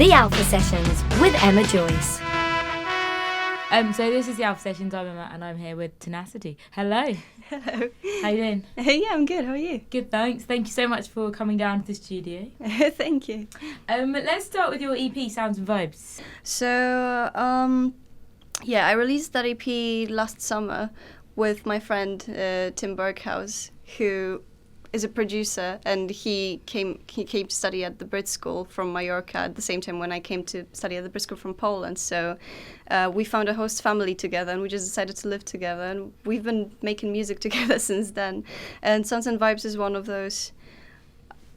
The Alpha Sessions with Emma Joyce. So this is the Alpha Sessions. I'm Emma, and I'm here with Tenacity. Hello. Hello. How you doing? Hey, yeah, I'm good. How are you? Good, thanks. Thank you so much for coming down to the studio. Thank you. Let's start with your EP, Sounds and Vibes. So, I released that EP last summer with my friend Tim Berghaus, who is a producer, and he came to study at the Brit School from Mallorca at the same time when I came to study at the Brit School from Poland. So we found a host family together, and we just decided to live together, and we've been making music together since then. And Sounds and Vibes is one of those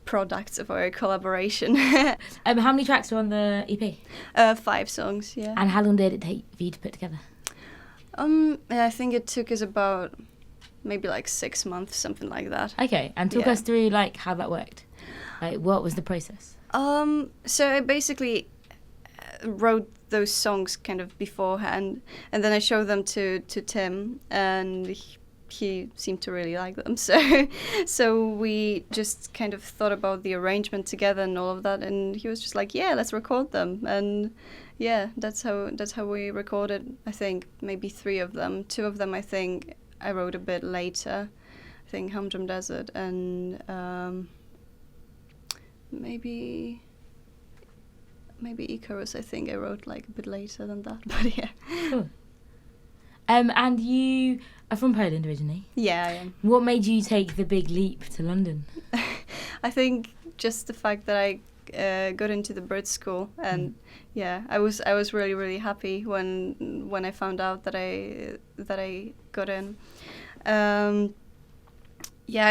products of our collaboration. How many tracks are on the EP? 5 songs, yeah. And how long did it take for you to put together? I think it took us about maybe like 6 months, something like that. Okay, and talk us through like how that worked. Like, what was the process? So I basically wrote those songs kind of beforehand, and then I showed them to Tim, and he seemed to really like them. So we just kind of thought about the arrangement together and all of that, and he was just like, yeah, let's record them. And yeah, that's how we recorded. I think maybe 3 of them. 2 of them I think I wrote a bit later. I think Humdrum Desert and maybe Icarus. I think I wrote like a bit later than that, but yeah. Cool. And you are from Poland originally? Yeah, I am. What made you take the big leap to London? I think just the fact that I got into the Brit School, and I was really, really happy when I found out that I got in. I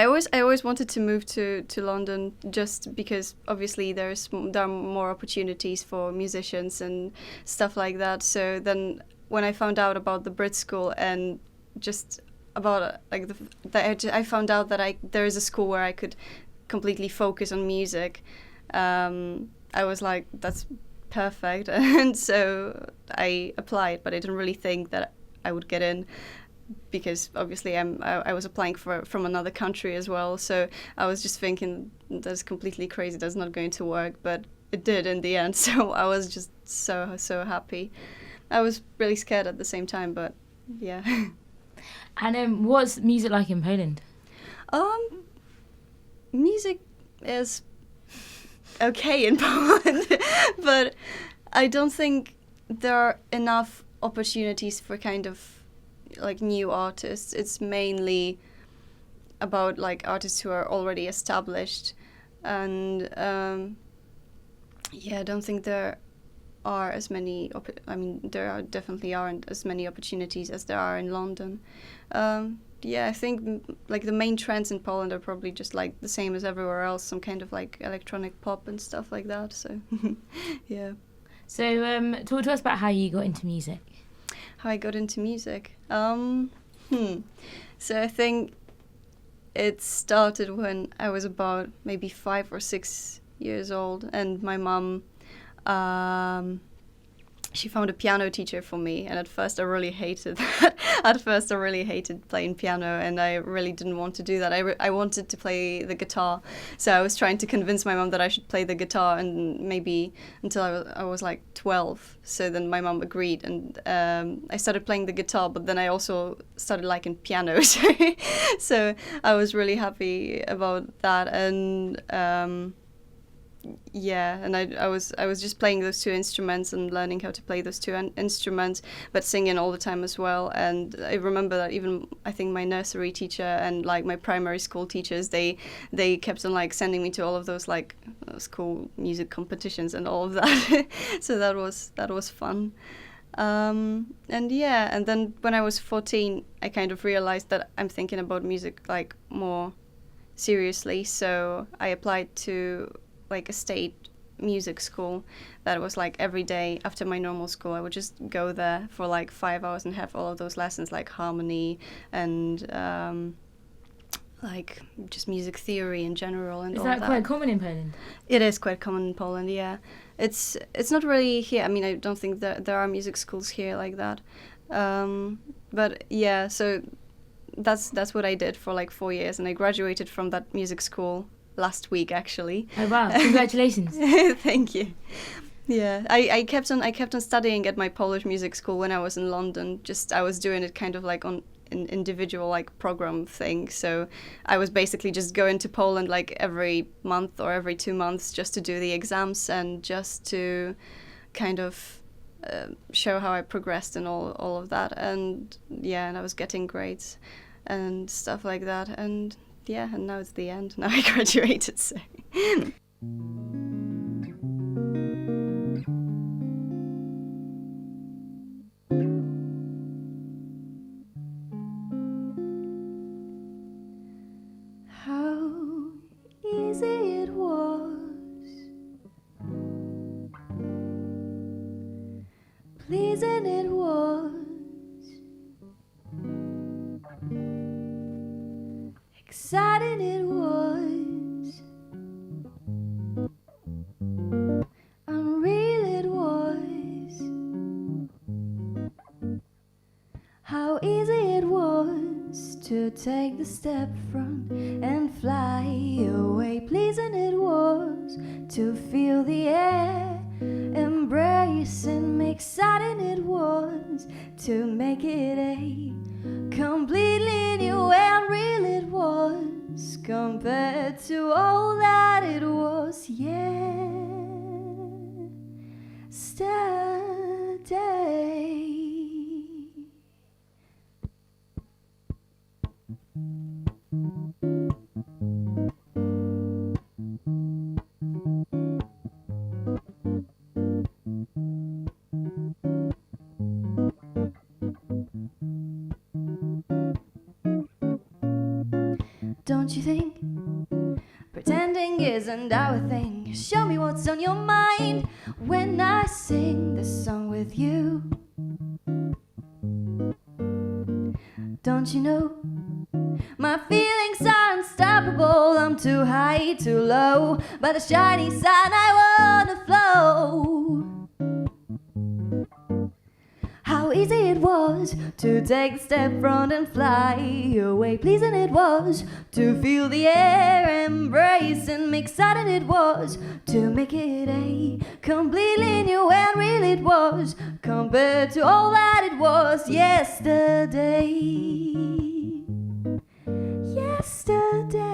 always wanted to move to London, just because obviously there are more opportunities for musicians and stuff like that. So then when I found out about the Brit School and just about I found out that there is a school where I could completely focus on music, I was like, that's perfect. And so I applied, but I didn't really think that I would get in, because obviously I was applying from another country as well. So I was just thinking, that's completely crazy, that's not going to work, but it did in the end. So I was just so happy. I was really scared at the same time, but yeah. And what's music like in Poland? Music is okay in Poland, but I don't think there are enough opportunities for kind of like new artists. It's mainly about like artists who are already established, and I don't think there are as many definitely aren't as many opportunities as there are in London. I think like the main trends in Poland are probably just like the same as everywhere else, some kind of like electronic pop and stuff like that. So yeah. So talk to us about how you got into music. How I got into music. So I think it started when I was about maybe 5 or 6 years old, and my mum, she found a piano teacher for me, and at first I really hated that. At first I really hated playing piano, and I really didn't want to do that. I wanted to play the guitar, so I was trying to convince my mum that I should play the guitar, and maybe until I was like 12. So then my mum agreed, and I started playing the guitar, but then I also started liking piano. So I was really happy about that, and and I was just playing those 2 instruments and learning how to play those 2 instruments, but singing all the time as well. And I remember that even I think my nursery teacher and like my primary school teachers, they kept on like sending me to all of those like school music competitions and all of that. So that was fun. And then when I was 14, I kind of realized that I'm thinking about music like more seriously. So I applied to like a state music school that was like every day after my normal school. I would just go there for like 5 hours and have all of those lessons, like harmony and like just music theory in general. And is that quite common in Poland? It is quite common in Poland, yeah. It's not really here. I mean, I don't think that there are music schools here like that. But yeah, so that's what I did for like 4 years, and I graduated from that music school last week, actually. Oh wow, congratulations. Thank you. Yeah, I kept on studying at my Polish music school when I was in London. I was doing it kind of like on an individual like program thing. So I was basically just going to Poland like every month or every 2 months just to do the exams and just to kind of show how I progressed and all of that. And yeah, and I was getting grades and stuff like that. And yeah, and now it's the end. Now I graduated. So. Pleasing it was, exciting it was, unreal it was, how easy it was to take the step front and fly away. Pleasing it was to feel the air, embracing me. Exciting it was to make it a completely new and real it was compared to all that it was yesterday. Don't you think pretending isn't our thing? Show me what's on your mind when I sing this song with you. Don't you know my feelings are unstoppable? I'm too high, too low, but the shiny side I wanna flow. How easy it was to take the step front and fly away. Pleasing it was to feel the air, embracing me. Exciting it was to make it a completely new and real it was compared to all that it was yesterday. Yesterday.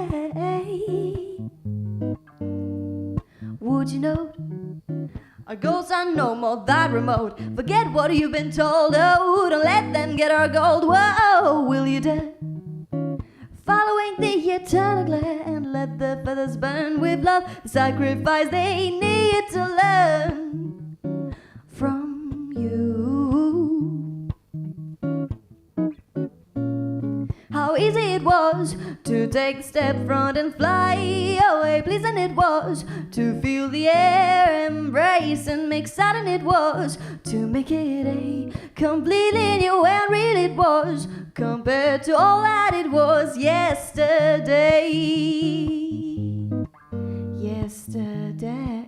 Would you know? Our goals are no more that remote. Forget what you've been told. Oh, don't let them get our gold. Whoa, will you dare? Following the eternal glare and let the feathers burn with love. The sacrifice they need to learn from you. How easy it was to take the step front and fly away. Pleasing it was to feel the air, embrace and make exciting it was to make it a completely new and real it was compared to all that it was yesterday. Yesterday,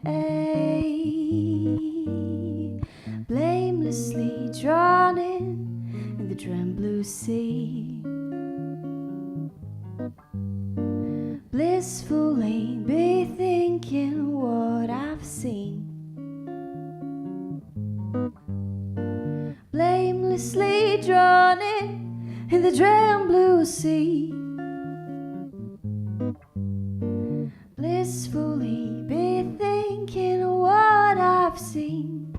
blamelessly drawn in the dream blue sea. Blissfully be thinking what I've seen. Blamelessly drawn in the dream blue sea. Blissfully be thinking what I've seen.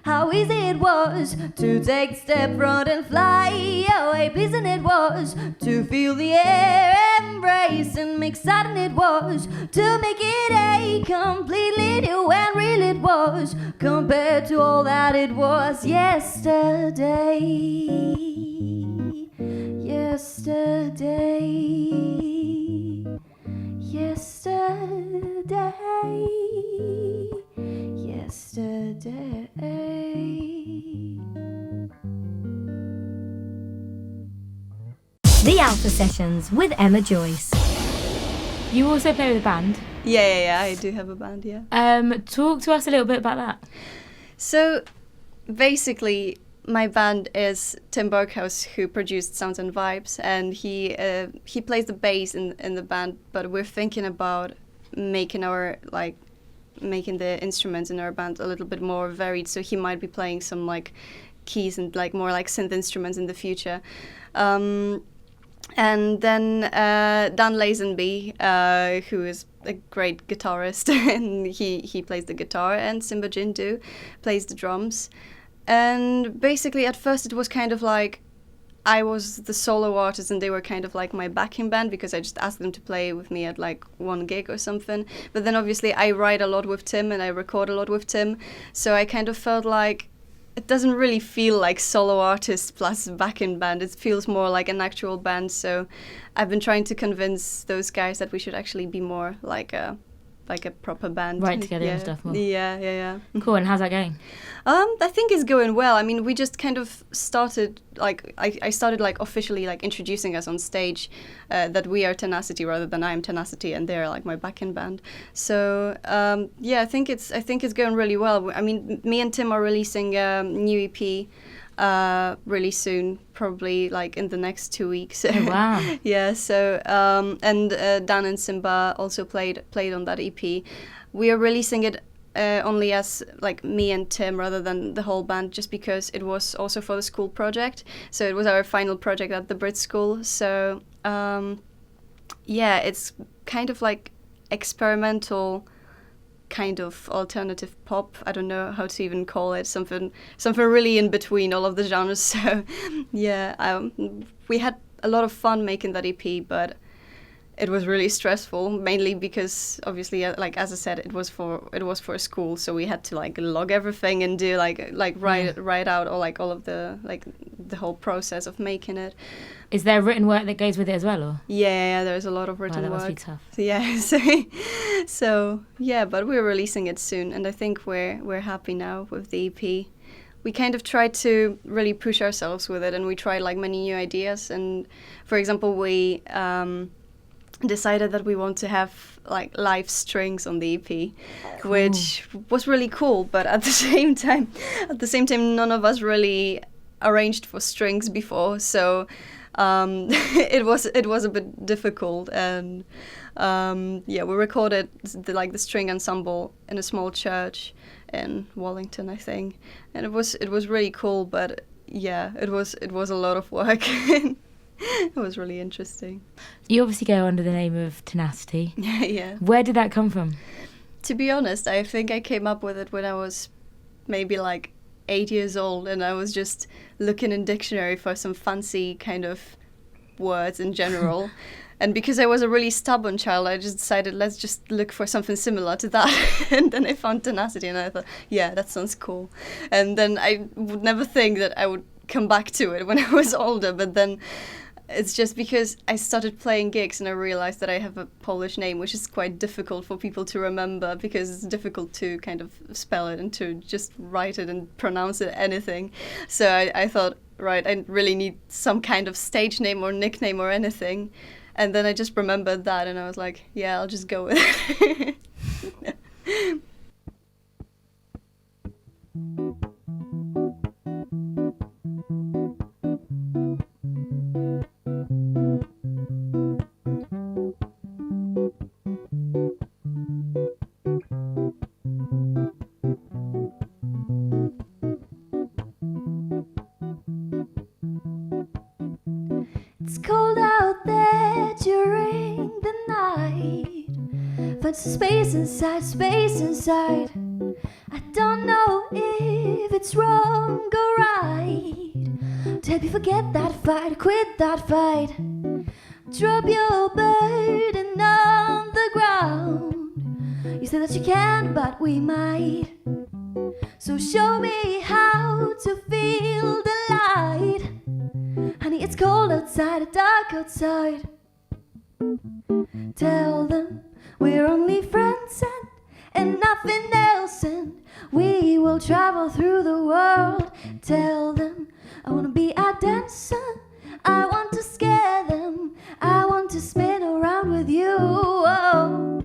How easy it was to take a step front and fly away. Pleasing it was to feel the air, embrace and exciting it was to make it a completely new and real it was compared to all that it was yesterday. Yesterday. Yesterday. Yesterday. The Alpha Sessions with Emma Joyce. You also play with a band. Yeah, I do have a band, yeah. Talk to us a little bit about that. So, basically, my band is Tim Berghaus, who produced Sounds and Vibes, and he plays the bass in the band, but we're thinking about making the instruments in our band a little bit more varied. So he might be playing some like keys and like more like synth instruments in the future. And then Dan Lazenby, who is a great guitarist, and he plays the guitar, and Simba Jindu plays the drums. And basically at first it was kind of like I was the solo artist and they were kind of like my backing band, because I just asked them to play with me at like one gig or something. But then obviously I write a lot with Tim and I record a lot with Tim, so I kind of felt like it doesn't really feel like solo artist plus backing band. It feels more like an actual band. So I've been trying to convince those guys that we should actually be more like a proper band. Right together and stuff more. Yeah. Cool, and how's that going? I think it's going well. I mean, we just kind of started, like, I started, like, officially, like, introducing us on stage that we are Tenacity rather than I'm Tenacity, and they're, like, my backing band. So, yeah, I think it's going really well. I mean, me and Tim are releasing a new EP really soon, probably, like, in the next 2 weeks. Oh, wow. Yeah, so, and Dan and Simba also played on that EP. We are releasing it only as like me and Tim rather than the whole band, just because it was also for the school project. So it was our final project at the Brit School. So yeah, it's kind of like experimental, kind of alternative pop. I don't know how to even call it. Something really in between all of the genres. So yeah, we had a lot of fun making that EP, but it was really stressful, mainly because obviously, like as I said, it was for a school, so we had to like log everything and do like write out all of the like the whole process of making it. Is there written work that goes with it as well, or? Yeah, there's a lot of written that work. must be tough. Yeah, so yeah, but we're releasing it soon, and I think we're happy now with the EP. We kind of tried to really push ourselves with it, and we tried like many new ideas. And for example, we decided that we want to have like live strings on the EP, cool. Which was really cool. But at the same time, none of us really arranged for strings before, so it was a bit difficult. And yeah, we recorded the string ensemble in a small church in Wallington, I think, and it was really cool. But yeah, it was a lot of work. It was really interesting. You obviously go under the name of Tenacity. Yeah. Where did that come from? To be honest, I think I came up with it when I was maybe like 8 years old, and I was just looking in dictionary for some fancy kind of words in general. And because I was a really stubborn child, I just decided, let's just look for something similar to that. And then I found Tenacity, and I thought, yeah, that sounds cool. And then I would never think that I would come back to it when I was older, but then it's just because I started playing gigs and I realized that I have a Polish name, which is quite difficult for people to remember, because it's difficult to kind of spell it and to just write it and pronounce it, anything. So I thought, right, I really need some kind of stage name or nickname or anything. And then I just remembered that, and I was like, yeah, I'll just go with it. It's cold out there during the night. Find some space inside. I don't know if it's wrong or right to help you forget that fight, quit that fight. Drop your burden on the ground. You say that you can't, but we might. So show me how to feel the light. Honey, it's cold outside, dark outside. Tell them we're only friends and nothing else, and we will travel through the world. Tell them I wanna be a dancer, I want to scare them, I want to spin around with you. Oh.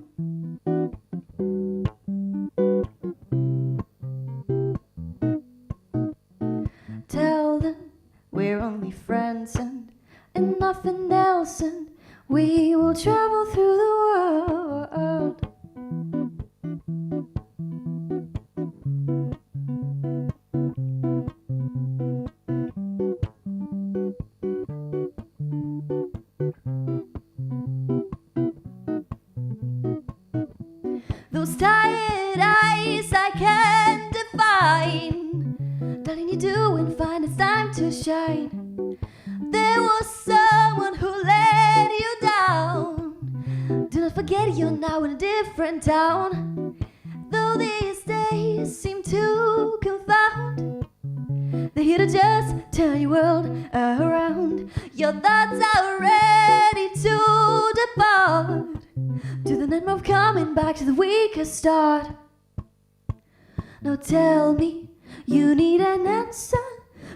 Tell them we're only friends and nothing else, and we will travel through the world. those tired eyes I can't define. Darling, you're doing fine, it's time to shine. There was someone who let you down. Do not forget you're now in a different town. Though these days seem to confound, they're here to just turn your world around. Your thoughts are ready to depart, to the nightmare of coming back to the weakest start. Now tell me, you need an answer,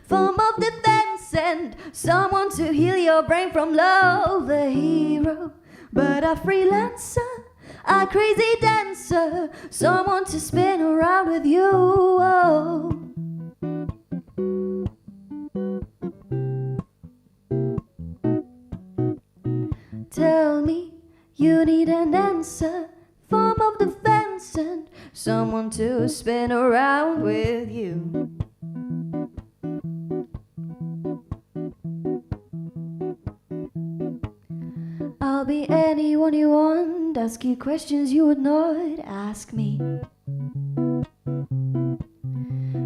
form of defense, and someone to heal your brain from love. A hero, but a freelancer, a crazy dancer, someone to spin around with you. Oh. Tell me, you need an answer, form of defense, and someone to spin around with you. I'll be anyone you want, ask you questions you would not ask me.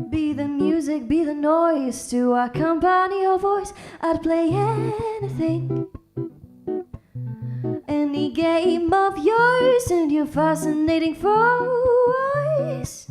Be the music, be the noise, to accompany your voice, I'd play anything. Any game of yours and your fascinating voice.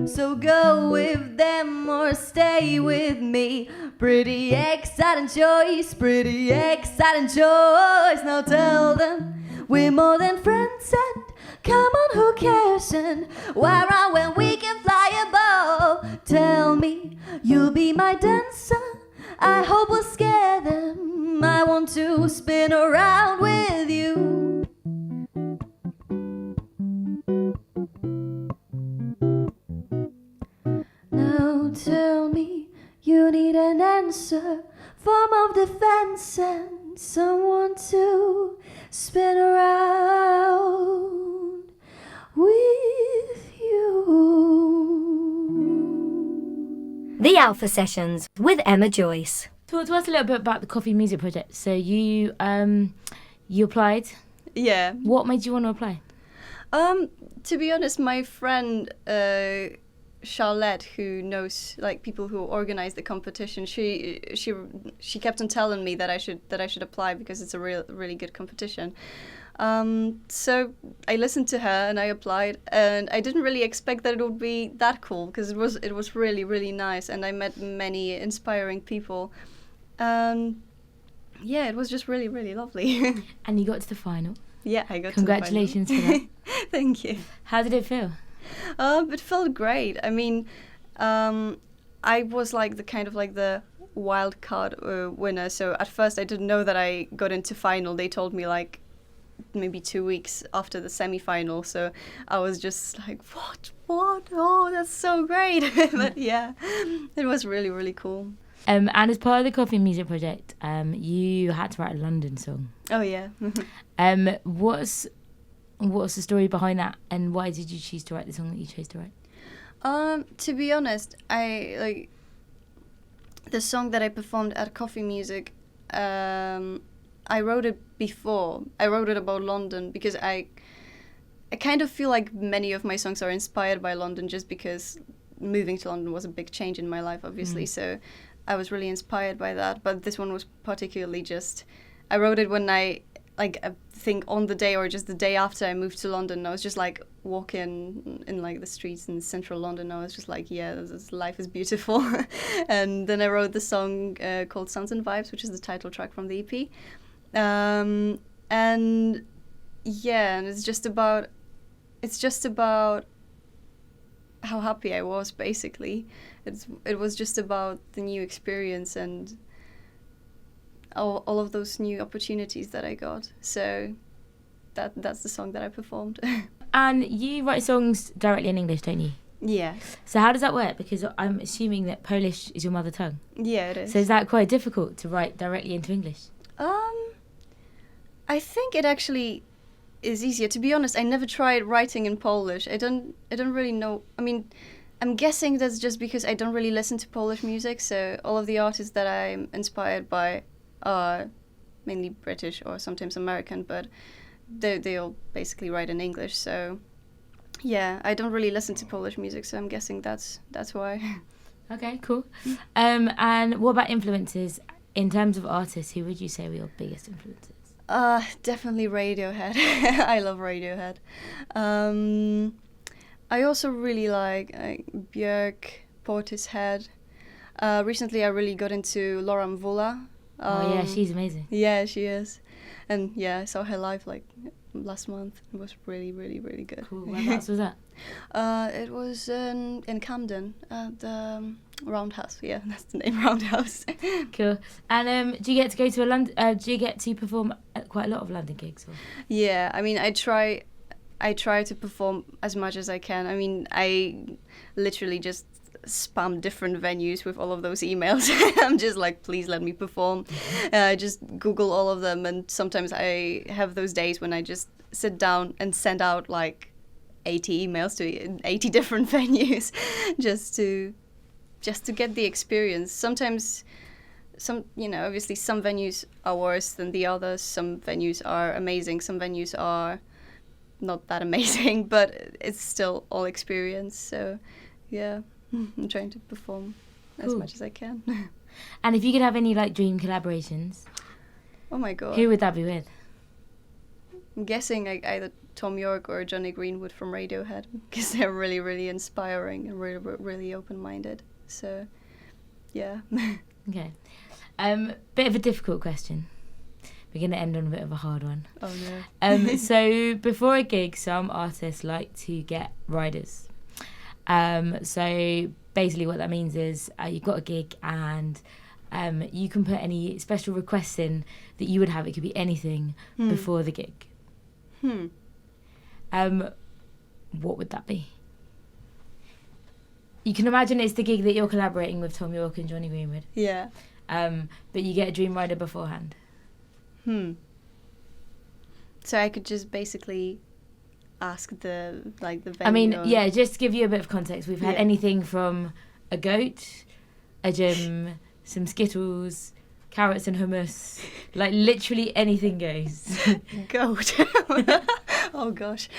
So go with them or stay with me. Pretty exciting choice, pretty exciting choice. Now tell them we're more than friends, and come on, who cares, and why run when we can fly above? Tell me you'll be my dancer, I hope we'll scare them. I want to spin around with you. Now tell me, you need an answer, form of defense, and someone to spin around with you. The Alpha Sessions with Emma Joyce. Talk to us a little bit about the Coffe Music Project. So you applied. Yeah. What made you want to apply? To be honest, my friend Charlotte, who knows like people who organize the competition, she kept on telling me that I should apply because it's a really good competition. So I listened to her and I applied, and I didn't really expect that it would be that cool, because it was really, really nice, and I met many inspiring people. Yeah, it was just really, really lovely. And you got to the final. Yeah, I got Congratulations to the final. for that. Thank you. How did it feel? It felt great. I mean, I was like the wild card winner. So at first I didn't know that I got into final. They told me like maybe 2 weeks after the semi-final. So I was just like, what? Oh, that's so great. But yeah, it was really, really cool. And as part of the Coffe Music Project, you had to write a London song. Oh yeah. What's the story behind that, and why did you choose to write the song that you chose to write? To be honest, I like the song that I performed at Coffe Music. I wrote it before. I wrote it about London because I kind of feel like many of my songs are inspired by London, just because moving to London was a big change in my life, obviously. So I was really inspired by that. But this one was particularly just, I wrote it when I think on the day or just the day after I moved to London. I was just like walking in like the streets in central London. I was just like, yeah, this life is beautiful. And then I wrote the song called Sounds and Vibes, which is the title track from the EP. And yeah, and it's just about how happy I was, basically. It was just about the new experience and all of those new opportunities that I got. So that's the song that I performed. And you write songs directly in English, don't you? Yeah. So how does that work? Because I'm assuming that Polish is your mother tongue. Yeah, it is. So is that quite difficult to write directly into English? I think it actually is easier. To be honest, I never tried writing in Polish. I don't really know. I mean, I'm guessing that's just because I don't really listen to Polish music. So all of the artists that I'm inspired by are mainly British or sometimes American, but they all basically write in English. So yeah, I don't really listen to Polish music, so I'm guessing that's why. Okay, cool. And what about influences? In terms of artists, who would you say were your biggest influences? Definitely Radiohead. I love Radiohead. I also really like Björk, Portishead. Recently, I really got into Laura Mvula. Oh yeah, she's amazing. Yeah, she is. And yeah, I saw her live like last month. It was really, really, really good. Cool. Whereabouts was that? It was in Camden at the Roundhouse. Yeah, that's the name, Roundhouse. Cool. And do you get to go to do you get to perform at quite a lot of London gigs? Or? Yeah, I mean, I try to perform as much as I can. I mean, I literally just spam different venues with all of those emails. I'm just like, please let me perform. I just Google all of them, and sometimes I have those days when I just sit down and send out like 80 emails to 80 different venues just to get the experience. Sometimes obviously some venues are worse than the others. Some venues are amazing. Some venues are not that amazing, but it's still all experience. So yeah, I'm trying to perform as much as I can. And if you could have any like dream collaborations, Oh my god. who would that be with? I'm guessing like either Tom York or Johnny Greenwood from Radiohead, because they're really, really inspiring and really, really open-minded. So, yeah. Okay. Bit of a difficult question. We're going to end on a bit of a hard one. Oh no. So before a gig, some artists like to get riders. So basically what that means is you've got a gig and you can put any special requests in that you would have. It could be anything before the gig. What would that be? You can imagine it's the gig that you're collaborating with Tom York and Johnny Greenwood. Yeah. But you get a dream rider beforehand. So I could just basically ask the venue. I mean, yeah, just to give you a bit of context, we've had anything from a goat, a gym, some Skittles, carrots and hummus, like literally anything goes. Goat. Oh gosh.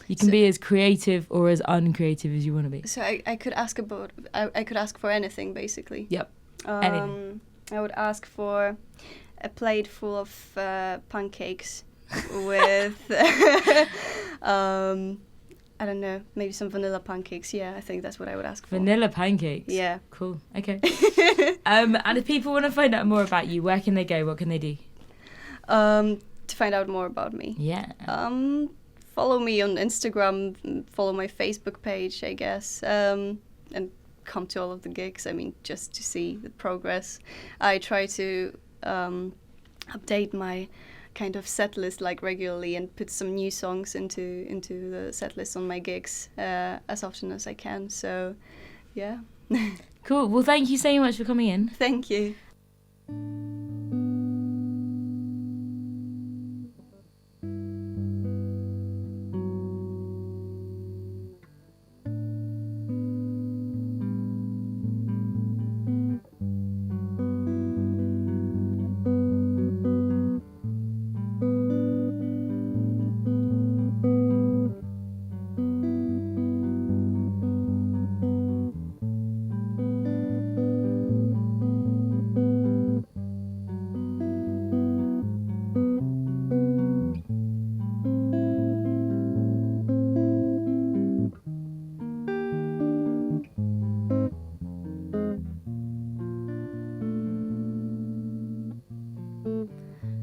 You can be as creative or as uncreative as you want to be. So I could ask about. I could ask for anything basically. Yep. Anything. I would ask for a plate full of pancakes with I don't know, maybe some vanilla pancakes. Yeah, I think that's what I would ask for. Vanilla pancakes. Yeah. Cool. Okay. And if people want to find out more about you, where can they go? What can they do? To find out more about me. Yeah. Follow me on Instagram. Follow my Facebook page, I guess. And come to all of the gigs. I mean, just to see the progress. I try to update my kind of set list like regularly and put some new songs into the set list on my gigs as often as I can. So, yeah. Cool. Well, thank you so much for coming in. Thank you.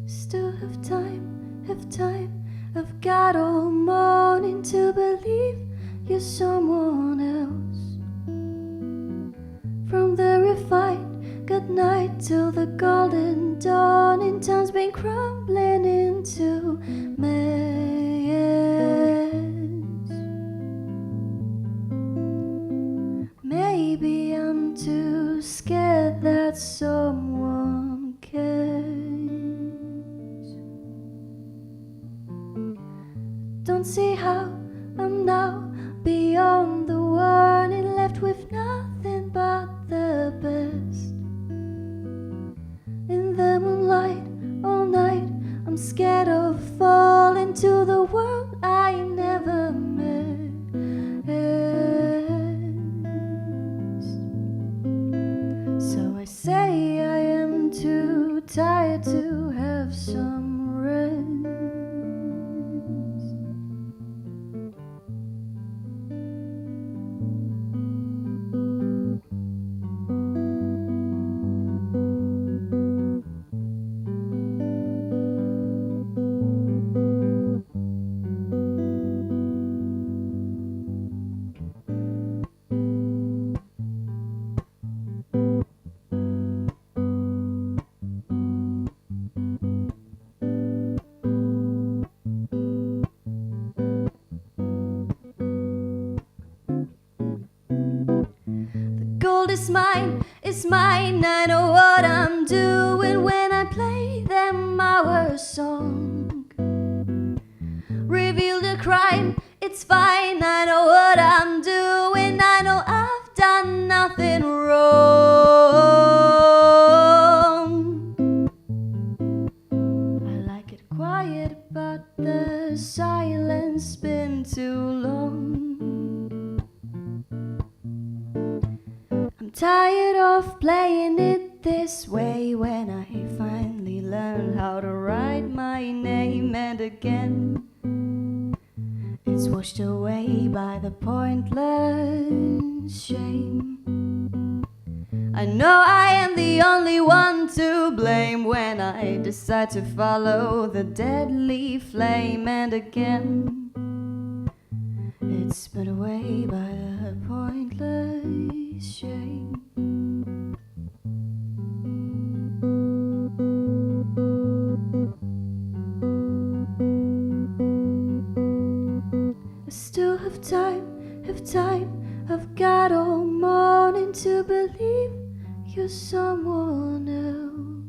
Still have time. I've got all morning to believe you're someone else. From the refined good night till the golden dawn, in town's been crumbling into mess. Maybe I'm too scared that someone cares. Don't see how I'm now beyond the warning, left with nothing but the best. In the moonlight all night, I'm scared of falling to the world I never met. So I say I am too tired to have some rest. It's mine, I know what I'm doing when I play them our song. Reveal the crime, it's fine, I know what I'm doing, I know I've done nothing wrong. I like it quiet, but the silence been too long. Tired of playing it this way when I finally learned how to write my name, and again it's washed away by the pointless shame. I know I am the only one to blame when I decide to follow the deadly flame, and again it's put away by the pointless shame. I still have time, I've got all morning to believe you're someone else.